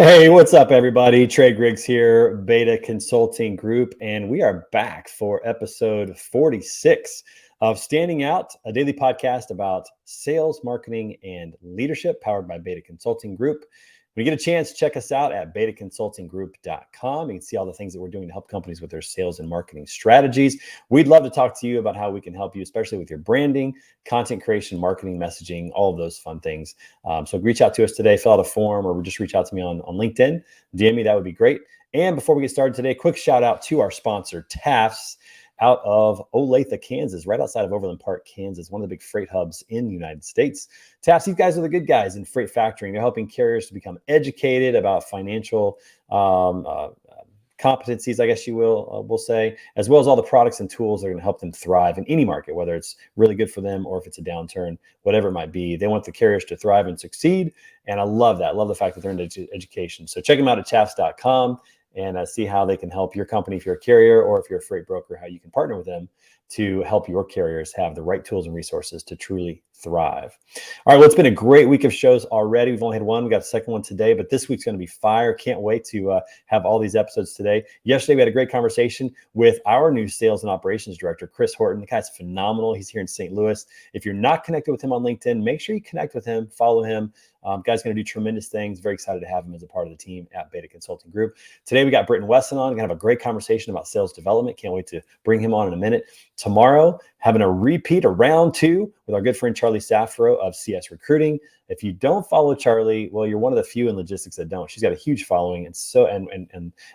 Hey, what's up, everybody? Trey Griggs here, Beta Consulting Group, and we are back for episode 46 of Standing Out, a daily podcast about sales, marketing, and leadership powered by Beta Consulting Group. When you get a chance, check us out at betaconsultinggroup.com. You can see all the things that we're doing to help companies with their sales and marketing strategies. We'd love to talk to you about how we can help you, especially with your branding, content creation, marketing, messaging, all of those fun things. So reach out to us today, fill out a form, or just reach out to me on LinkedIn. DM me, that would be great. And before we get started today, quick shout out to our sponsor, TAFS, out of Olathe, Kansas, right outside of Overland Park, Kansas, one of the big freight hubs in the United States. TAFS, these guys are the good guys in freight factoring. They're helping carriers to become educated about financial competencies, I guess you will say, as well as all the products and tools that are going to help them thrive in any market, whether it's really good for them or if it's a downturn, whatever it might be. They want the carriers to thrive and succeed. And I love that. I love the fact that they're into education. So check them out at tafs.com. and see how they can help your company if you're a carrier or if you're a freight broker, how you can partner with them to help your carriers have the right tools and resources to truly thrive. All right, well, it's been a great week of shows already. We've only had one. We got a second one today, but this week's going to be fire. Can't wait to have all these episodes today. Yesterday, we had a great conversation with our new sales and operations director, Chris Horton. The guy's phenomenal. He's here in St. Louis. If you're not connected with him on LinkedIn, make sure you connect with him, follow him. Guy's going to do tremendous things. Very excited to have him as a part of the team at Beta Consulting Group. Today, we got Britton Wesson on. We're going to have a great conversation about sales development. Can't wait to bring him on in a minute. Tomorrow, having a repeat, a round two with our good friend Charlie Safro of CS Recruiting. If you don't follow Charlie, well, you're one of the few in logistics that don't. She's got a huge following, and so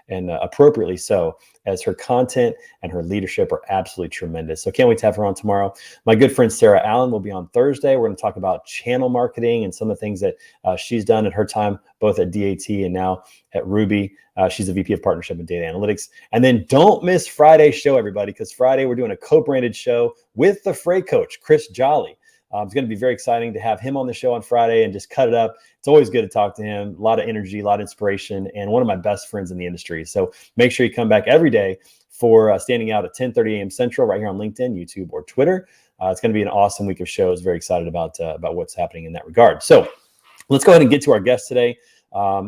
appropriately so, as her content and her leadership are absolutely tremendous. So can't wait to have her on tomorrow. My good friend Sarah Allen will be on Thursday. We're going to talk about channel marketing and some of the things that she's done in her time, both at DAT and now at Ruby. She's a VP of Partnership and Data Analytics. And then don't miss Friday's show, everybody, because Friday we're doing a co-branded show with the Freight Coach, Chris Jolly. It's going to be very exciting to have him on the show on Friday and just cut it up. It's always good to talk to him. A lot of energy, a lot of inspiration, and one of my best friends in the industry. So make sure you come back every day for Standing Out at 10:30 a.m. Central right here on LinkedIn, YouTube, or Twitter. It's going to be an awesome week of shows. Very excited about what's happening in that regard. So let's go ahead and get to our guest today.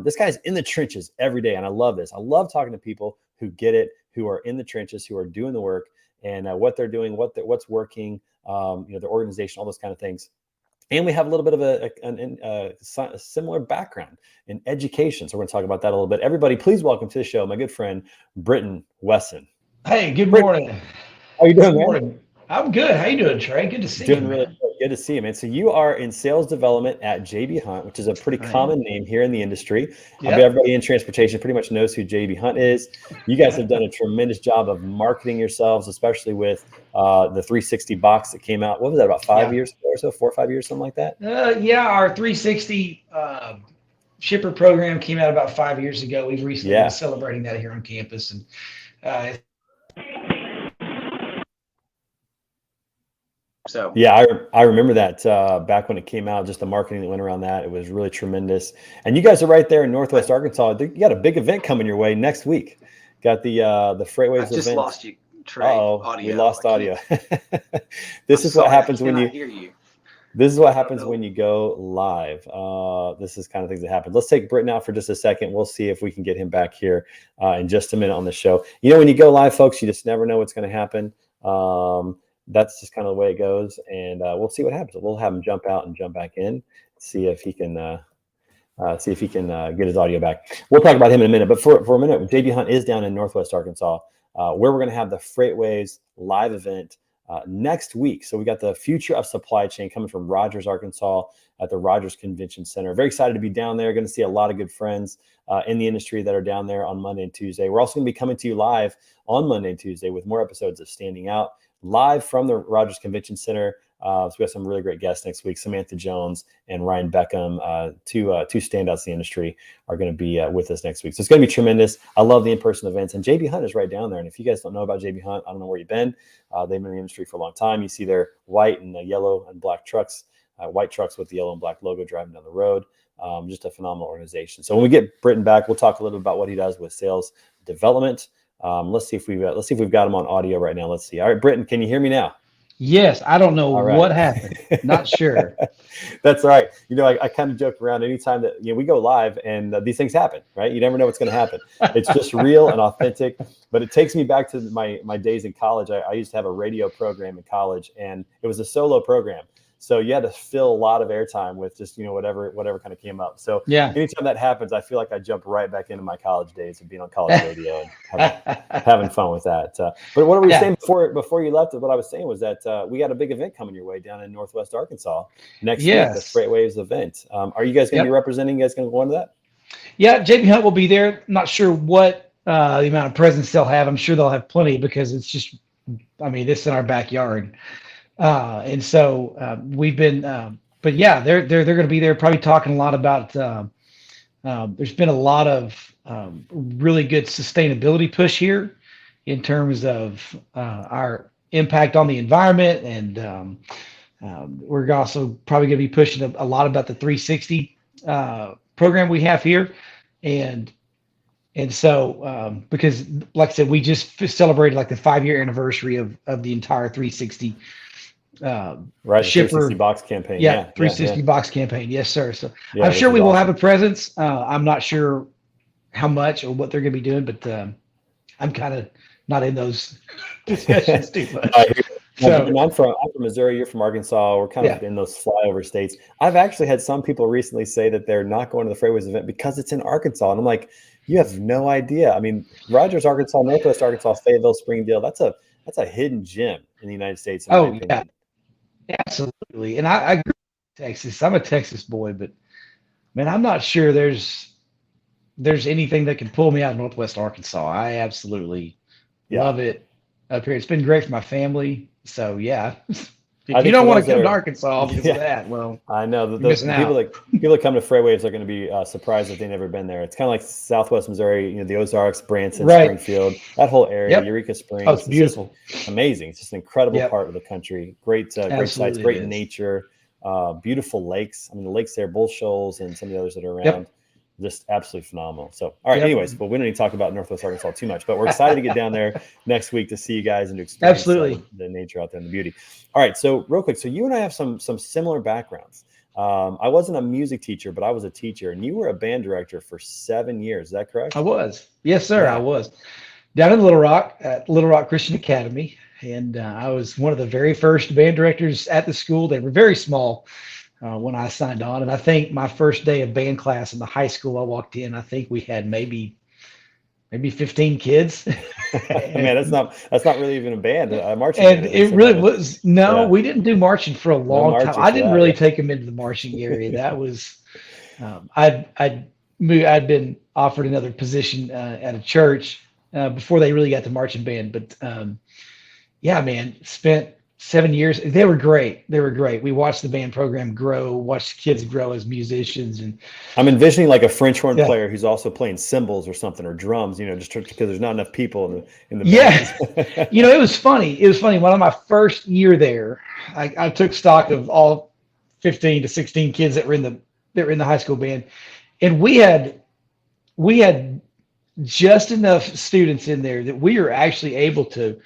This guy's in the trenches every day, and I love this. I love talking to people who get it, who are in the trenches, who are doing the work, and what they're doing, what's working, their organization, all those kind of things. And we have a little bit of a similar background in education. So we're going to talk about that a little bit. Everybody, please welcome to the show my good friend, Britton Wesson. Hey, good morning. How you doing, Good man? morning. I'm good. How you doing, Trey? Good to see you, Doing really man. good to see you, man. So you are in sales development at JB Hunt, which is a pretty common name here in the industry. I bet everybody in transportation pretty much knows who JB Hunt is. You guys have done a tremendous job of marketing yourselves, especially with the 360 box that came out. What was that, about 5 years ago or so? 4 or 5 years, something like that? Our 360 shipper program came out about 5 years ago. We've recently been celebrating that here on campus, and so yeah, I remember that back when it came out, just the marketing that went around that. It was really tremendous. And you guys are right there in Northwest Arkansas. You got a big event coming your way next week. Got the Freightways event. I just lost you, Trey. Audio. We lost audio. This is what happens when you hear you. This is what happens when you go live. This is kind of things that happen. Let's take Britton out for just a second. We'll see if we can get him back here in just a minute on the show. You know, when you go live, folks, you just never know what's going to happen. That's just kind of the way it goes, and we'll see what happens. We'll have him jump out and jump back in, see if he can get his audio back. We'll talk about him in a minute, but for a minute, JB Hunt is down in Northwest Arkansas, where we're going to have the Freightways live event next week. So we got the Future of Supply Chain coming from Rogers, Arkansas, at the Rogers Convention Center. Very excited to be down there. Going to see a lot of good friends in the industry that are down there on Monday and Tuesday. We're also going to be coming to you live on Monday and Tuesday with more episodes of Standing Out, live from the Rogers Convention Center. So we have some really great guests next week. Samantha Jones and Ryan Beckham, two standouts in the industry, are going to be with us next week. So it's going to be tremendous. I love the in-person events. And JB Hunt is right down there. And if you guys don't know about JB Hunt, I don't know where you've been. They've been in the industry for a long time. You see their white and yellow and black trucks, white trucks with the yellow and black logo driving down the road. Just a phenomenal organization. So when we get Britton back, we'll talk a little bit about what he does with sales development. Let's see if we've got him on audio right now. Let's see. All right, Britton, can you hear me now? Yes, I don't know All what right. happened. Not sure. That's all right. I kind of joke around anytime that we go live and these things happen, right? You never know what's going to happen. It's just real and authentic. But it takes me back to my days in college. I used to have a radio program in college, and it was a solo program. So you had to fill a lot of airtime with just whatever kind of came up. So Yeah. anytime that happens, I feel like I jump right back into my college days of being on college radio and having fun with that. But what were we Yeah. saying before you left? What I was saying was that we got a big event coming your way down in Northwest Arkansas next week, the Yes. Freight Waves event. Are you guys going to be Yep. representing? You guys going to go into that? Yeah, JB Hunt will be there. Not sure what the amount of presents they'll have. I'm sure they'll have plenty because it's just, I mean, this is in our backyard. And so we've been, but yeah, they're going to be there, probably talking a lot about. There's been a lot of really good sustainability push here in terms of our impact on the environment, and we're also probably going to be pushing a lot about the 360 program we have here, and so because, like I said, we just celebrated like the 5-year anniversary of the entire 360. Right, Shipper 360 box campaign. Yeah, 360 box campaign. Yes, sir. So Yeah, I'm sure which we is will awesome. have a presence. I'm not sure how much or what they're going to be doing, but I'm kind of not in those discussions too much. I hear you. So, And I'm from Missouri. You're from Arkansas. We're kind of yeah. in those flyover states. I've actually had some people recently say that they're not going to the Freight Waves event because it's in Arkansas, and I'm like, you have no idea. I mean, Rogers, Arkansas, Northwest Arkansas, Fayetteville, Springdale. That's a hidden gem in the United States, in my Oh, opinion. yeah, absolutely. And I grew up in Texas. I'm a Texas boy, but man, I'm not sure there's anything that can pull me out of Northwest Arkansas. I absolutely love it up here. It's been great for my family. So yeah, if you don't want to come to Arkansas because of that, well, I know you're missing people out. that come to Freight Waves are going to be surprised if they've never been there. It's kind of like Southwest Missouri, the Ozarks, Branson, Right. Springfield, that whole area, Yep. Eureka Springs. Oh, it's beautiful. Just amazing. It's just an incredible Yep. part of the country. Great sites, Absolutely great it is. nature, beautiful lakes. I mean, the lakes there, Bull Shoals, and some of the others that are around. Yep. Just absolutely phenomenal. So, all right. Yep. Anyways, but we don't need to talk about Northwest Arkansas too much. But we're excited to get down there next week to see you guys and to experience Absolutely. the nature out there and the beauty. All right. So, real quick. So, you and I have some similar backgrounds. I wasn't a music teacher, but I was a teacher, and you were a band director for 7 years. Is that correct? I was. Yes, sir. Yeah. I was down in Little Rock at Little Rock Christian Academy, and I was one of the very first band directors at the school. They were very small when I signed on, and I think my first day of band class in the high school I walked in, I think we had maybe 15 kids. Man, that's not really even a band, a marching And band. it really was. No, we didn't do marching for a long time. I didn't really take them into the marching area. That was, I'd been offered another position at a church before they really got to marching band. But yeah, man, spent 7 years. They were great. They were great. We watched the band program grow, watched kids grow as musicians. And I'm envisioning like a French horn player who's also playing cymbals or something, or drums, just because there's not enough people in the band. It was funny. It was funny. One of my first year there, I took stock of all 15 to 16 kids that were in the high school band, and we had just enough students in there that we were actually able to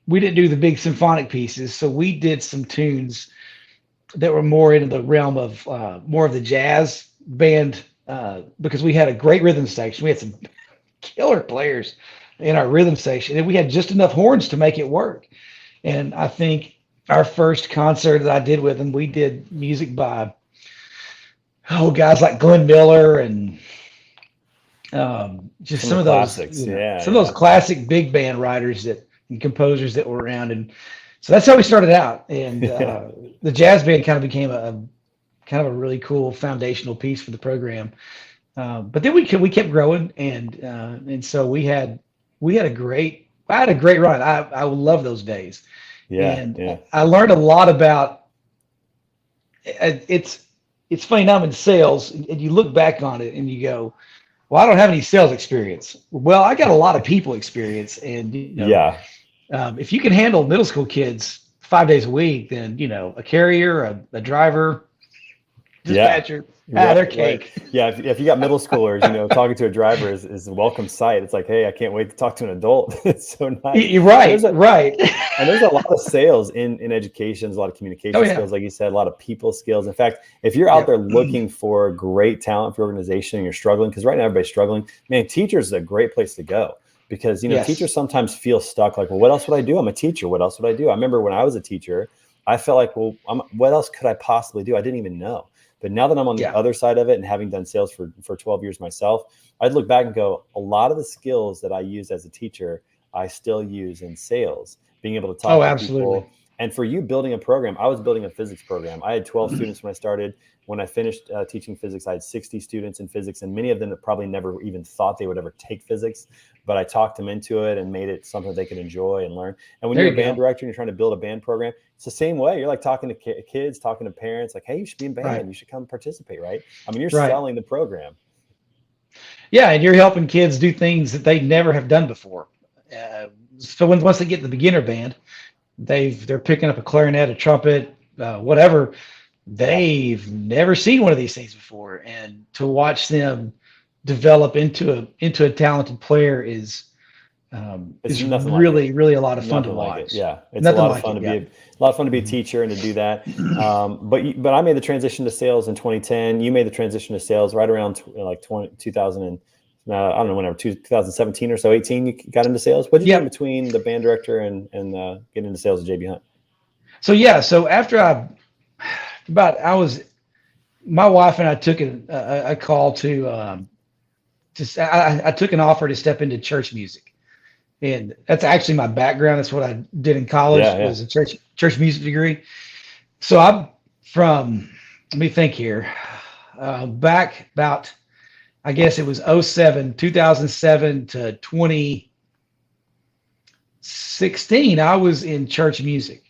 we didn't do the big symphonic pieces, so we did some tunes that were more into the realm of more of the jazz band because we had a great rhythm section. We had some killer players in our rhythm section, and we had just enough horns to make it work. And I think our first concert that I did with them, we did music by guys like Glenn Miller and just some of those classics, some of those classic big band writers and composers that were around. And so that's how we started out. And the jazz band kind of became a really cool foundational piece for the program. But then we kept growing, and so I had a great run. I love those days. I learned a lot about it's funny now I'm in sales, and you look back on it and you go, well, I don't have any sales experience. Well, I got a lot of people experience, and if you can handle middle school kids 5 days a week, then a carrier, a driver, dispatcher. Right, They're right. cake. Yeah, if you got middle schoolers, talking to a driver is a welcome sight. It's like, hey, I can't wait to talk to an adult. It's so nice. You're And right, right. there's a lot of sales in education. There's a lot of Oh communication yeah, skills, like you said, a lot of people skills. In fact, if you're out yep. there looking for great talent for your organization and you're struggling, because right now everybody's struggling, man, teachers is a great place to go because, Yes. teachers sometimes feel stuck. Like, well, what else would I do? I'm a teacher. What else would I do? I remember when I was a teacher, I felt like, well, what else could I possibly do? I didn't even know. But now that I'm on the Yeah. other side of it and having done sales for 12 years myself, I'd look back and go, a lot of the skills that I used as a teacher, I still use in sales, being able to Oh, talk to absolutely. people. And for you building a program, I was building a physics program. I had 12 students when I started. When I finished teaching physics, I had 60 students in physics, and many of them probably never even thought they would ever take physics. But I talked them into it and made it something they could enjoy and learn. And when There you're you a band go. director and you're trying to build a band program, it's the same way. You're like talking to kids, talking to parents, like, hey, you should be in band. Right. You should come participate, right? I mean, you're Right. selling the program. Yeah, and you're helping kids do things that they never have done before. So once they get in the beginner band, they're picking up a clarinet, a trumpet, whatever. Yeah. They've never seen one of these things before, and to watch them develop into a talented player is It's is nothing like it. really a lot of fun to Nothing like it. watch. Yeah, it's Nothing a lot of like fun it. to Yeah. be a teacher and to do that. But I made the transition to sales in 2010. You made the transition to sales right around 2000 and I don't know, whenever 2017 or so, 18. You got into sales. What did you do in Yep. between the band director and getting into sales at JB Hunt? So after my wife and I took a call I took an offer to step into church music, and that's actually my background. That's what I did in college, Yeah, yeah. was a church music degree. So I'm from, let me think here, back about, I guess it was 2007 to 2016. I was in church music.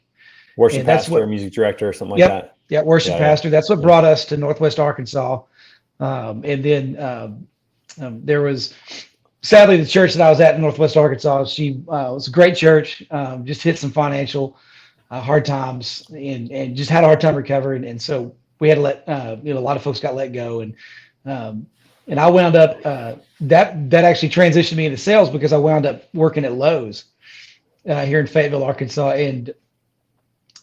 Worship And that's pastor, what, music director, or something like yep, that. yeah, worship Yeah, pastor. That's what yeah. brought us to Northwest Arkansas. And then there was, sadly, the church that I was at in Northwest Arkansas, she was a great church, just hit some financial hard times and just had a hard time recovering. And so we had to let, a lot of folks got let go. And I wound up, that actually transitioned me into sales because I wound up working at Lowe's here in Fayetteville, Arkansas, and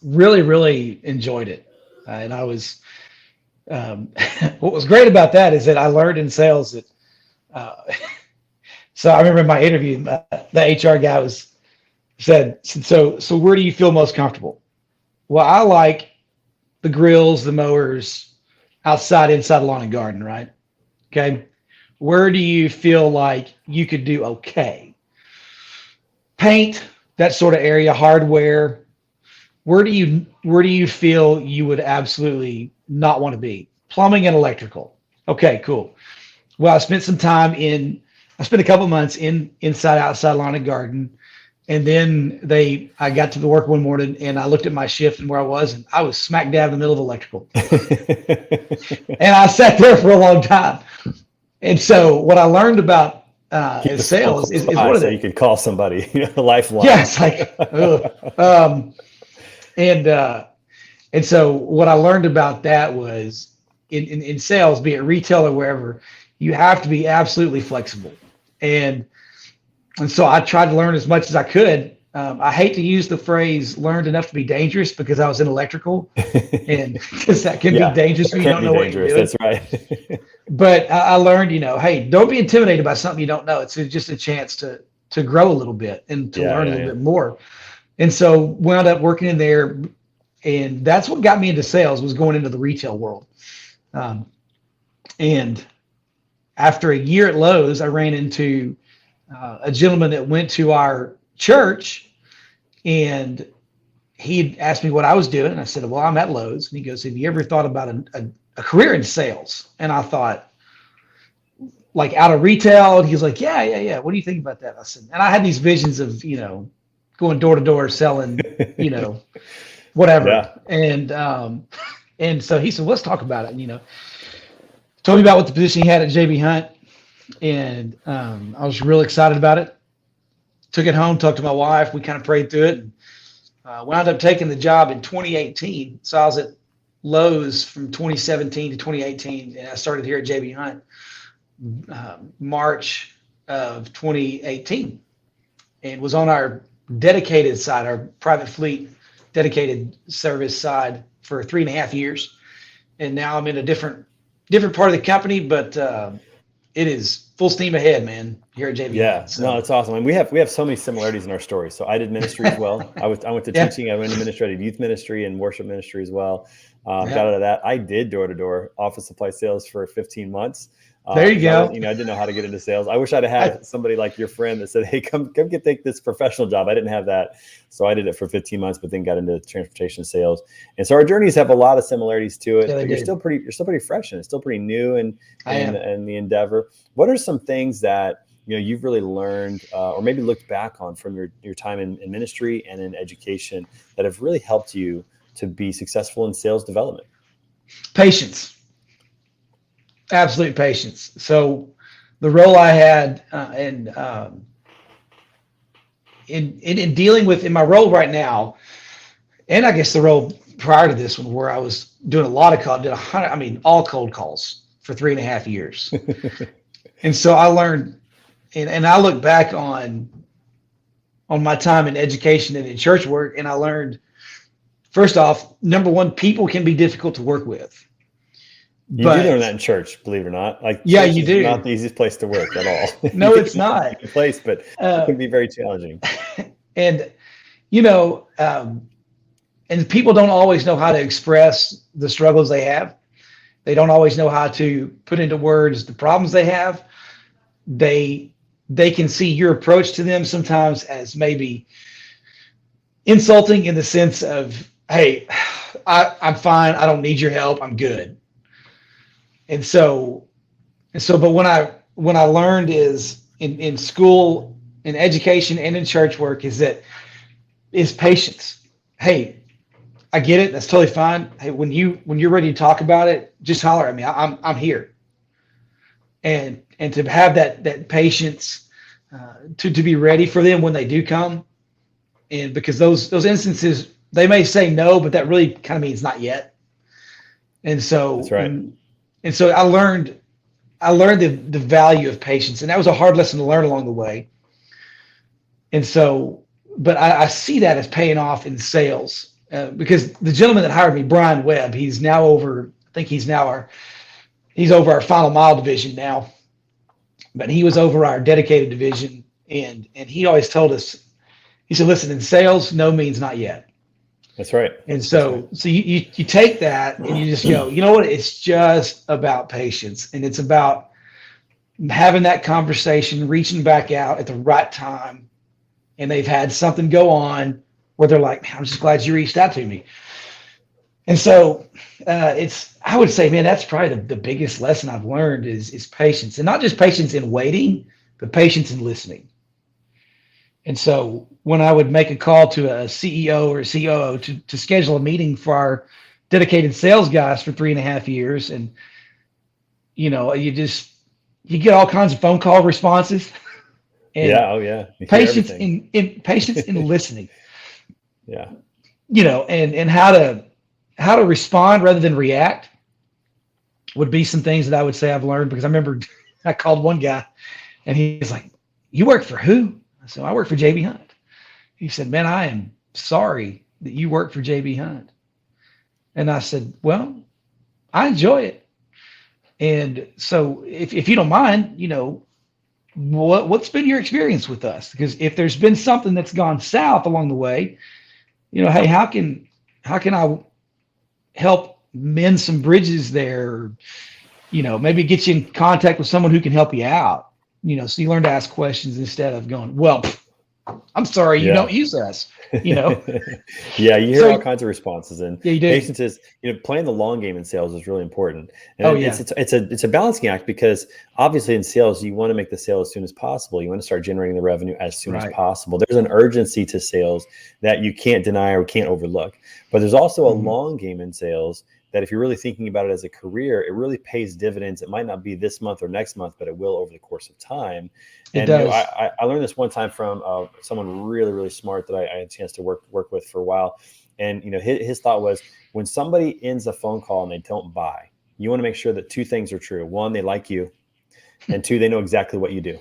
really, really enjoyed it. And I was, what was great about that is that I learned in sales that, so I remember in my interview, the HR guy said, so where do you feel most comfortable? Well, I like the grills, the mowers, inside lawn and garden, right? Okay. Where do you feel like you could do okay? Paint, that sort of area, hardware. Where do you feel you would absolutely not want to be? Plumbing and electrical. Okay, cool. Well, I spent a couple months outside lawn and garden. And then I got to the work one morning and I looked at my shift and where I was, and I was smack dab in the middle of electrical. And I sat there for a long time. And so what I learned about sales is one of so you could call somebody, a lifeline. Yeah, it's like, and so what I learned about that was in sales, be it retail or wherever, you have to be absolutely flexible. And so I tried to learn as much as I could. I hate to use the phrase "learned enough to be dangerous" because I was in electrical, and because that can be dangerous when you don't know what you're doing. That's right. But I learned, hey, don't be intimidated by something you don't know. It's just a chance to grow a little bit and to learn a little bit more. And so wound up working in there, and that's what got me into sales, was going into the retail world. And after a year at Lowe's, I ran into a gentleman that went to our church, and he asked me what I was doing. And I said, well, I'm at Lowe's. And he goes, have you ever thought about a career in sales? And I thought, like, out of retail? And he's like, yeah. What do you think about that? I said, and I had these visions of, going door to door selling, whatever. Yeah. And so he said, let's talk about it. And, told me about what the position he had at JB Hunt. And I was real excited about it. Took it home, talked to my wife. We kind of prayed through it, and wound up taking the job in 2018. So I was at Lowe's from 2017 to 2018, and I started here at JB Hunt March of 2018, and was on our dedicated side, our private fleet dedicated service side for 3.5 years. And now I'm in a different part of the company, but it is full steam ahead, man, here at JB Yeah, Hunt. no, So it's awesome. And we have so many similarities in our story. So I did ministry as well. I went to yeah, teaching. I went to ministry, I did youth ministry and worship ministry as well. Got yeah, out of that. I did door-to-door office supply sales for 15 months there you because I was, go. I didn't know how to get into sales. I wish I'd have I, had somebody like your friend that said, "Hey, come take this professional job." I didn't have that, so I did it for 15 months, but then got into transportation sales. And so our journeys have a lot of similarities to it. yeah, they But you're do. still pretty fresh and it's still pretty new and I am. in the endeavor. What are some things that you've really learned or maybe looked back on from your time in ministry and in education that have really helped you to be successful in sales development? Patience, absolute patience. So the role I had in dealing with in my role right now, and I guess the role prior to this one, where I was doing a lot of did 100, all cold calls for 3.5 years. And so I learned, and I look back on my time in education and in church work, and I learned, first off, number one, people can be difficult to work with. You do learn But that in church, believe it or not. Like yeah, church you is not do. the easiest place to work at all. You No, think it's it's a not. good place, but it Uh, can be very challenging. and you know, and people don't always know how to express the struggles they have. They don't always know how to put into words the problems they have. They they can see your approach to them sometimes as maybe insulting in the sense of, "Hey, I'm fine. I don't need your help. I'm good." And so but when I learned is in school, in education, and in church work is patience. Hey, I get it. That's totally fine. Hey, when you're ready to talk about it, just holler at me. I'm here. And to have that patience, to be ready for them when they do come, and because those instances they may say no, but that really kind of means not yet. And That's so right. and so I learned the value of patience, and that was a hard lesson to learn along the way. And so, but I see that as paying off in sales, because the gentleman that hired me, Brian Webb, he's now over. I think he's over our final mile division now, but he was over our dedicated division, and he always told us, he said, "Listen, in sales, no means not yet." That's right. And That's right. so you take that and you just go, you know what? It's just about patience, and it's about having that conversation, reaching back out at the right time, and they've had something go on where they're like, "Man, I'm just glad you reached out to me." And so I would say, man, that's probably the biggest lesson I've learned is patience, and not just patience in waiting, but patience in listening. And so when I would make a call to a CEO or a COO to schedule a meeting for our dedicated sales guys for 3.5 years, and you get all kinds of phone call responses, and Yeah. Oh, yeah. You hear patience everything. in patience in listening, Yeah. and how to respond rather than react would be some things that I would say I've learned, because I remember I called one guy and he's like, "You work for who?" I said, "I work for JB Hunt." He said, "Man, I am sorry that you work for JB Hunt." And I said, "Well, I enjoy it. And so if you don't mind, what's been your experience with us? Because if there's been something that's gone south along the way, hey, how can I help mend some bridges there? Maybe get you in contact with someone who can help you out. So you learn to ask questions instead of going, well, I'm sorry, you Yeah. don't use us, you know? Yeah, you hear all So kinds of responses, and yeah, you do. patience is, playing the long game in sales is really important. And Oh it's yeah. it's a balancing act because obviously in sales you want to make the sale as soon as possible. You want to start generating the revenue as soon as Right. possible. There's an urgency to sales that you can't deny or can't overlook. But there's also a Mhm. long game in sales that if you're really thinking about it as a career, it really pays dividends. It might not be this month or next month, but it will over the course of time. It And does. I learned this one time from someone really really smart that I had a chance to work with for a while, And, his thought was, when somebody ends a phone call and they don't buy, you want to make sure that two things are true. One, they like you, and two, they know exactly what you do,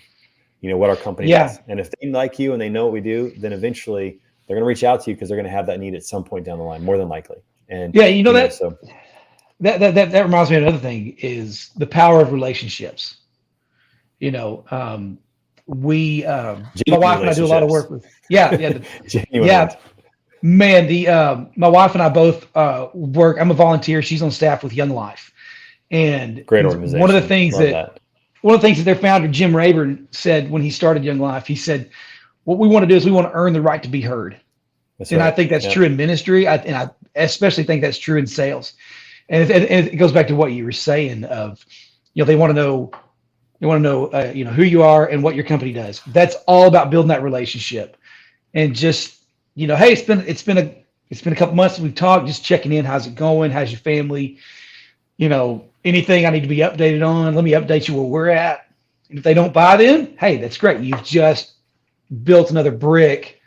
what our company Yeah. does. And if they like you and they know what we do, then eventually they're going to reach out to you because they're going to have that need at some point down the line, more than likely. And Yeah, that so that reminds me of another thing, is the power of relationships. We my genuine wife and I do a lot of relationships. work with. Yeah. Genuine Yeah, ones. man. My wife and I both work. I'm a volunteer. She's on staff with Young Life, and Great one of the organization. things Love that that. one of the things that their founder Jim Rayburn said when he started Young Life, he said, "What we want to do is we want to earn the right to be heard." That's And I right. think that's Yeah. true in ministry. I especially think that's true in sales. And it goes back to what you were saying of, they want to know, who you are and what your company does. That's all about building that relationship. And just, hey, it's been a couple months since we've talked, just checking in. How's it going? How's your family? Anything I need to be updated on, let me update you where we're at. And if they don't buy, then, hey, that's great. You've just built another brick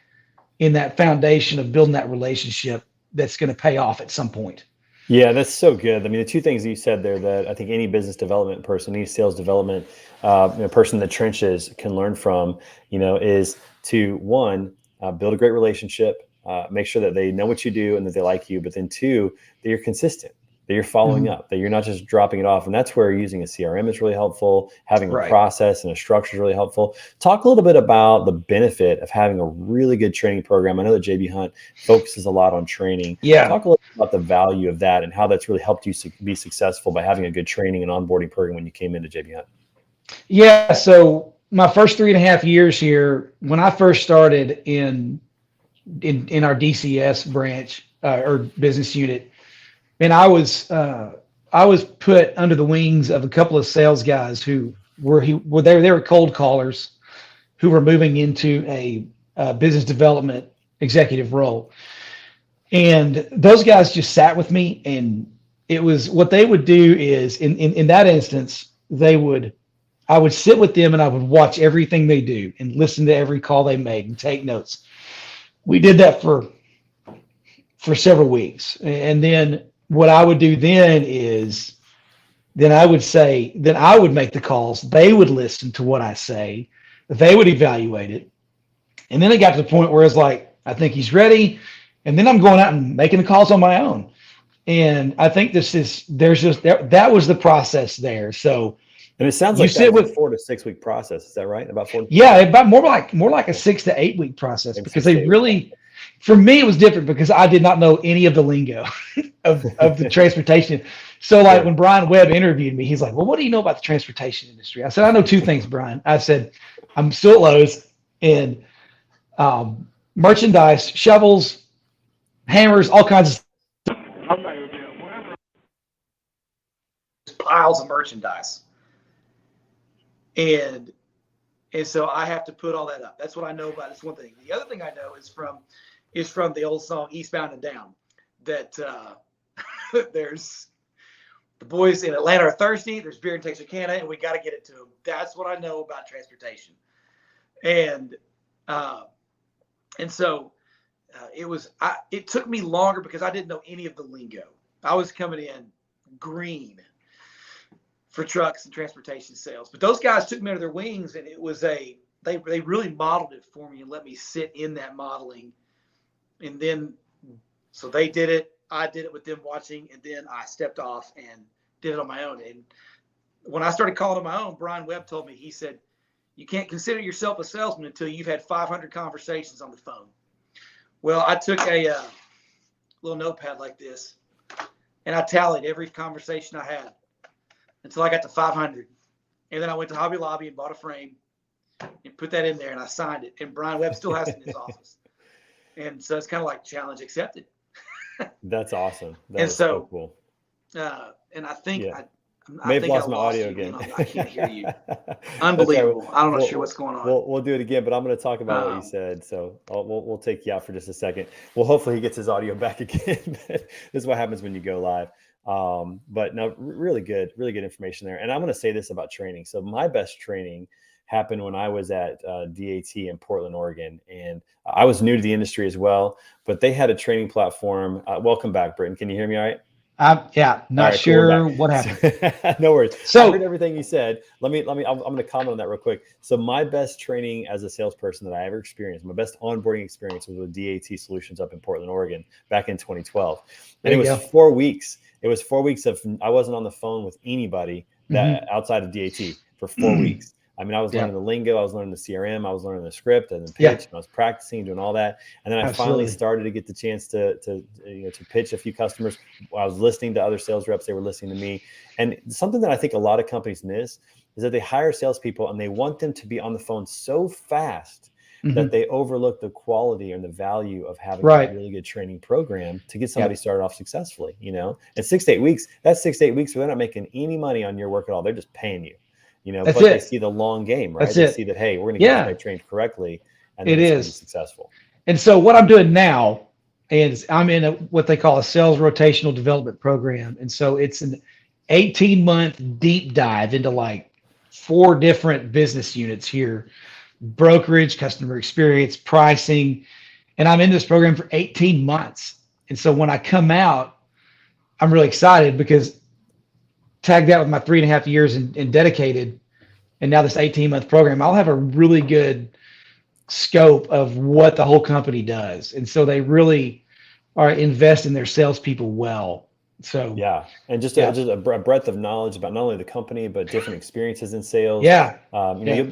in that foundation of building that relationship that's going to pay off at some point. Yeah, that's so good. I mean, the two things you said there that I think any business development person, any sales development person in the trenches can learn from, is to, one, build a great relationship, make sure that they know what you do and that they like you, but then two, that you're consistent, that you're following up, that you're not just dropping it off. And that's where using a CRM is really helpful. Having a Right. process and a structure is really helpful. Talk a little bit about the benefit of having a really good training program. I know that JB Hunt focuses a lot on training. Yeah. Talk a little bit about the value of that and how that's really helped you be successful by having a good training and onboarding program when you came into JB Hunt. Yeah. So my first 3.5 years here, when I first started in our DCS branch or business unit, and I was put under the wings of a couple of sales guys who they were cold callers who were moving into a business development executive role. And those guys just sat with me, and it was what they would do is in that instance, I would sit with them and I would watch everything they do and listen to every call they make and take notes. We did that for several weeks. And then what I would do then is then I would make the calls. They would listen to what I say. They would evaluate it. And then it got to the point where it's like, I think he's ready. And then I'm going out and making the calls on my own. And I think that was the process there. So, and it sounds like that was a 4 to 6 week process. Is that right? About 4? Yeah, about more like a 6 to 8 week process, because they really, for me, it was different because I did not know any of the lingo of the transportation. So like when Brian Webb interviewed me, he's like, "Well, what do you know about the transportation industry?" I said, "I know two things, Brian." I said, "I'm still at Lowe's, and merchandise, shovels, hammers, all kinds of piles of merchandise." And so I have to put all that up. That's what I know about. It's one thing. The other thing I know is from the old song Eastbound and Down, that there's the boys in Atlanta are thirsty. There's beer in Texarkana, and we got to get it to them. That's what I know about transportation. And so it took me longer because I didn't know any of the lingo. I was coming in green for trucks and transportation sales. But those guys took me under their wings, and it was they really modeled it for me and let me sit in that modeling. And then, so they did it. I did it with them watching, and then I stepped off and did it on my own. And when I started calling on my own, Brian Webb told me, he said, "You can't consider yourself a salesman until you've had 500 conversations on the phone." Well, I took a little notepad like this, and I tallied every conversation I had until I got to 500. And then I went to Hobby Lobby and bought a frame and put that in there, and I signed it. And Brian Webb still has it in his office. And so it's kind of like challenge accepted. That's awesome. That and is so cool. And I think I may have think lost I my lost audio you again. I can't hear you. Unbelievable. Right. I'm not sure what's going on. We'll do it again, but I'm going to talk about what you said. So we'll take you out for just a second. Well, hopefully he gets his audio back again. This is what happens when you go live. But no, really good information there. And I'm going to say this about training. So my best training happened when I was at DAT in Portland, Oregon. And I was new to the industry as well, but they had a training platform. Welcome back, Britton. Can you hear me all right? Yeah, All not right, cool. We're sure back. what happened. No worries. I heard So, everything you said. I'm going to comment on that real quick. So my best training as a salesperson that I ever experienced, my best onboarding experience was with DAT Solutions up in Portland, Oregon, back in 2012. And there it you was go. 4 weeks. It was 4 weeks of I wasn't on the phone with anybody that outside of DAT for 4 weeks. I mean, I was Yeah, learning the lingo, I was learning the CRM, I was learning the script and the yeah, pitch, and I was practicing doing all that. And then I finally absolutely. started to get the chance to pitch a few customers. I was listening to other sales reps, they were listening to me. And something that I think a lot of companies miss is that they hire salespeople and they want them to be on the phone so fast that they overlook the quality and the value of having a Right. really good training program to get somebody Yep. started off successfully. And 6 to 8 weeks, that's 6 to 8 weeks where they're not making any money on your work at all. They're just paying you, That's but they it. see the long game, right? That's They see it. that, hey, we're going to get this guy Yeah, trained correctly and then it it's going to be is. successful. And so what I'm doing now is I'm in what they call a sales rotational development program. And so it's an 18-month deep dive into like 4 different business units here: brokerage, customer experience, pricing. And I'm in this program for 18 months. And so when I come out, I'm really excited because tag that with my 3.5 years in dedicated, and now this 18-month program, I'll have a really good scope of what the whole company does. And so they really are invest in their salespeople well. So Yeah, and just yeah, a breadth of knowledge about not only the company but different experiences in sales. yeah, yeah,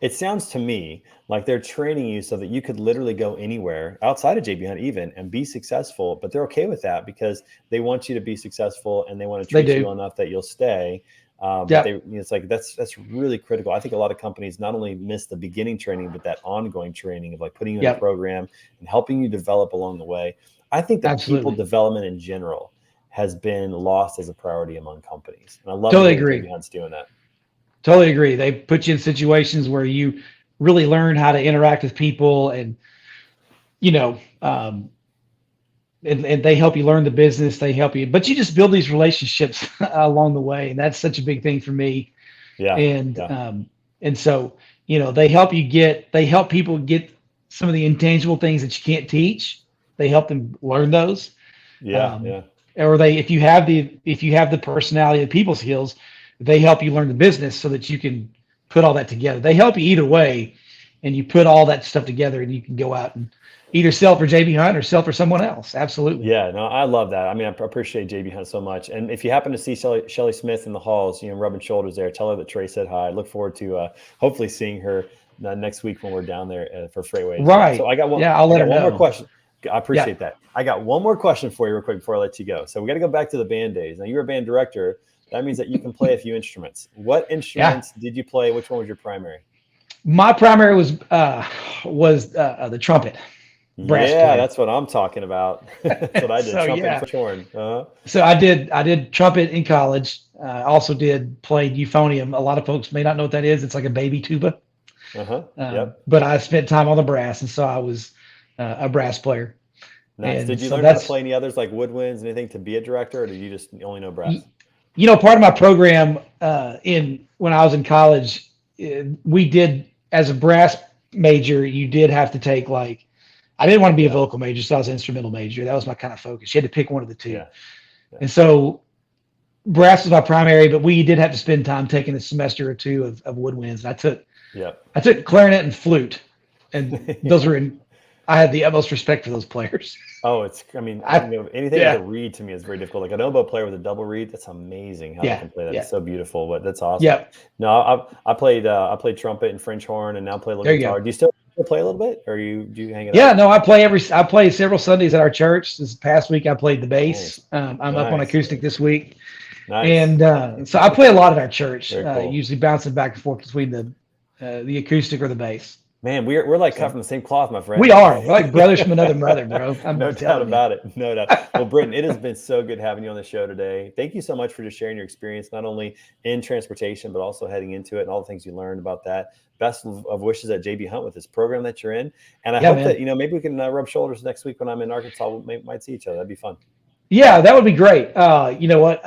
It sounds to me like they're training you so that you could literally go anywhere outside of JB Hunt even and be successful. But they're okay with that because they want you to be successful and they want to they treat you do. well enough that you'll stay. But Yeah, it's like that's really critical. I think a lot of companies not only miss the beginning training, but that ongoing training of like putting you in a yeah, program and helping you develop along the way. I think that people absolutely. development in general has been lost as a priority among companies. And I love to Totally hear that JB agree. Hunt's doing that. Totally agree. They put you in situations where you really learn how to interact with people, and you know, and they help you learn the business. They help you, but you just build these relationships along the way, and that's such a big thing for me. Yeah. And Yeah. so they help people get some of the intangible things that you can't teach. They help them learn those. Yeah. Um, Yeah. or if you have the personality and people skills, they help you learn the business so that you can put all that together. They help you either way, and you put all that stuff together, and you can go out and either sell for JB Hunt or sell for someone else. Absolutely. Yeah, no, I love that. I mean, I appreciate JB Hunt so much. And if you happen to see Shelly Smith in the halls, rubbing shoulders there, tell her that Trey said hi. I look forward to hopefully seeing her next week when we're down there for Freightways. So Right. I got one. Yeah, I'll I let got her one more know. question. I Yeah. appreciate that. I got one more question for you, real quick, before I let you go. So we got to go back to the band days. Now you're a band director. That means that you can play a few instruments. What Yeah. instruments did you play? Which one was your primary? My primary was the trumpet, brass Yeah, player. that's what I'm talking about. That's what I did. So Trumpet and yeah, French horn. Uh-huh. so I did trumpet in college. Also did play euphonium. A lot of folks may not know what that is. It's like a baby tuba. Uh-huh. Yep. But I spent time on the brass, and so I was a brass player. Nice. And Did you so learn how to that's play any others like woodwinds, anything to be a director, or did you just only know brass? part of my program in when I was in college, we did as a brass major, you did have to take like I didn't want to be a Yeah. vocal major, so I was an instrumental major. That was my kind of focus. You had to pick one of the two. Yeah. Yeah. And so brass was my primary, but we did have to spend time taking a semester or two of woodwinds. And Yep. I took clarinet and flute, and those were in. I had the utmost respect for those players. Oh, anything with a Yeah, reed to me is very difficult. Like an oboe player with a double reed, that's amazing how they yeah, can play that. yeah, It's so beautiful, but that's awesome. yeah. No, I played trumpet and French horn and now play a little There you guitar. go. Do you still play a little bit, or do you hang it Yeah, up? no, I play several Sundays at our church. This past week I played the bass. Nice. I'm up on Nice. acoustic this week, Nice. and so I play a lot at our church. Very cool. Usually bouncing back and forth between the acoustic or the bass. Man, we're like cut So from the same cloth, my friend. we are. We're like brothers from another mother, bro. I'm No doubt telling you. about it. No doubt. Well, Britton, it has been so good having you on the show today. Thank you so much for just sharing your experience, not only in transportation, but also heading into it and all the things you learned about that. Best of wishes at JB Hunt with this program that you're in. And I Yeah, hope that, man. maybe we can rub shoulders next week when I'm in Arkansas. We might see each other. That'd be fun. Yeah, that would be great. You know what?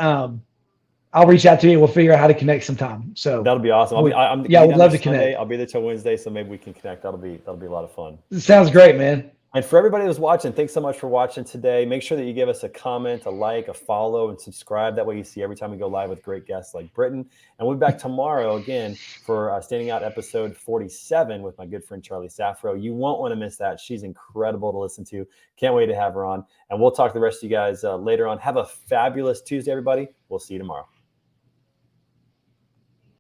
I'll reach out to you. We'll figure out how to connect sometime. So That'll be awesome. I'm yeah, be we'd down love there to Sunday. connect. I'll be there till Wednesday, so maybe we can connect. That'll be a lot of fun. Sounds great, man. And for everybody who's watching, thanks so much for watching today. Make sure that you give us a comment, a like, a follow, and subscribe. That way you see every time we go live with great guests like Britton. And we'll be back tomorrow again for Standing Out episode 47 with my good friend Charlie Safro. You won't want to miss that. She's incredible to listen to. Can't wait to have her on. And we'll talk to the rest of you guys later on. Have a fabulous Tuesday, everybody. We'll see you tomorrow.